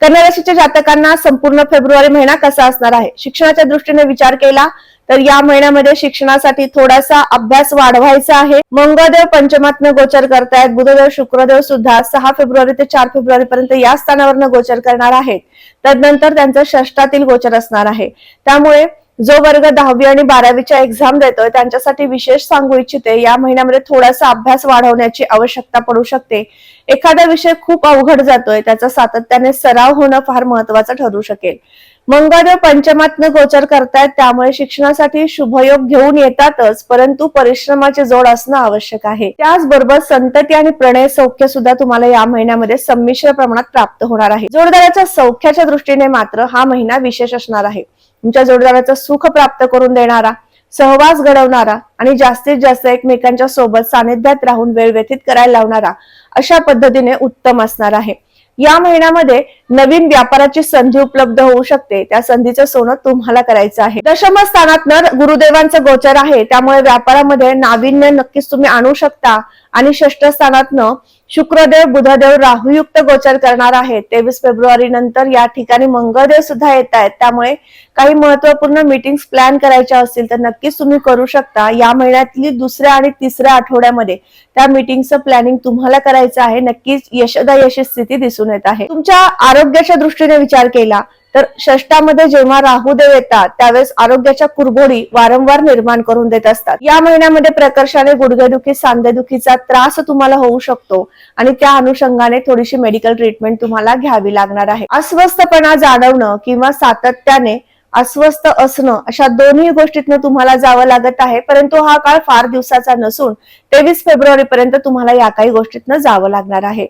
कन्या राशीच्या जातकांना संपूर्ण फेब्रुवारी महिना कसा असणार आहे? शिक्षणाच्या दृष्टीने विचार केला तर या महिन्यामध्ये शिक्षणासाठी थोडासा अभ्यास वाढवायचा आहे. मंगळदेव पंचमातनं गोचर करतायत. बुधदेव शुक्रदेव सुद्धा 6 फेब्रुवारी ते 4 फेब्रुवारी पर्यंत या स्थानावरनं गोचर करणार आहेत. तदनंतर त्यांचं षष्ठातील गोचर असणार आहे. त्यामुळे जो वर्ग 10वी आणि 12वीच्या एक्झाम देतोय त्यांच्यासाठी विशेष सांगू इच्छिते, या महिन्यामध्ये थोडासा अभ्यास वाढवण्याची आवश्यकता पडू शकते. एखादा विषय खूप अवघड जातोय त्याचा सातत्याने सराव होणं फार महत्वाचं ठरू शकेल. मंगळदेव पंचमातनं गोचर करतायत, त्यामुळे शिक्षणासाठी शुभयोग घेऊन येतातच, परंतु परिश्रमाची जोड असणं आवश्यक आहे. त्याचबरोबर संतती आणि प्रणय सौख्य सुद्धा तुम्हाला या महिन्यामध्ये संमिश्र प्रमाणात प्राप्त होणार आहे. जोडदाराच्या सौख्याच्या दृष्टीने मात्र हा महिना विशेष असणार आहे. तुमच्या जोडदाराचं सुख प्राप्त करून देणारा, सहवास घडवणारा आणि जास्तीत जास्त एकमेकांच्या सोबत सानिध्यात राहून वेळ व्यतीत करायला लावणारा अशा पद्धतीने उत्तम असणार आहे. या महिन्यामध्ये नवीन व्यापाराची संधी उपलब्ध होऊ शकते. त्या संधीचं सोनं तुम्हाला करायचं आहे. दशम स्थानात गुरुदेवांचं गोचर आहे, त्यामुळे व्यापारामध्ये नाविन्य नक्कीच तुम्ही आणू शकता. आणि षष्ठ स्थानातनं शुक्रदेव बुधदेव राहुयुक्त गोचर करणार आहेत. 23 फेब्रुवारी नंतर या ठिकाणी मंगळदेव सुद्धा येत आहेत. त्यामुळे काही महत्वपूर्ण मीटिंग्स प्लॅन करायच्या असतील तर नक्कीच तुम्ही करू शकता. या महिन्यातली दुसऱ्या आणि तिसऱ्या आठवड्यामध्ये त्या मीटिंगचं प्लॅनिंग तुम्हाला करायचं आहे. नक्कीच यशदायी स्थिती दिसून येत आहे. तुमच्या आरोग्याच्या दृष्टीने विचार केला तर षष्टामध्ये जेव्हा राहुदेव येतात त्यावेळेस आरोग्याच्या कुरघोडी वारंवार निर्माण करून देत असतात. या महिन्यामध्ये प्रकर्षाने गुडघेदुखी सांधेदुखीचा त्रास तुम्हाला होऊ शकतो आणि त्या अनुषंगाने थोडीशी मेडिकल ट्रीटमेंट तुम्हाला घ्यावी लागणार आहे. अस्वस्थपणा जाणवणं किंवा सातत्याने अस्वस्थ असणं अशा दोन्ही गोष्टीतनं तुम्हाला जावं लागत आहे. परंतु हा काळ फार दिवसाचा नसून 23 फेब्रुवारी पर्यंत तुम्हाला या काही गोष्टीतनं जावं लागणार आहे.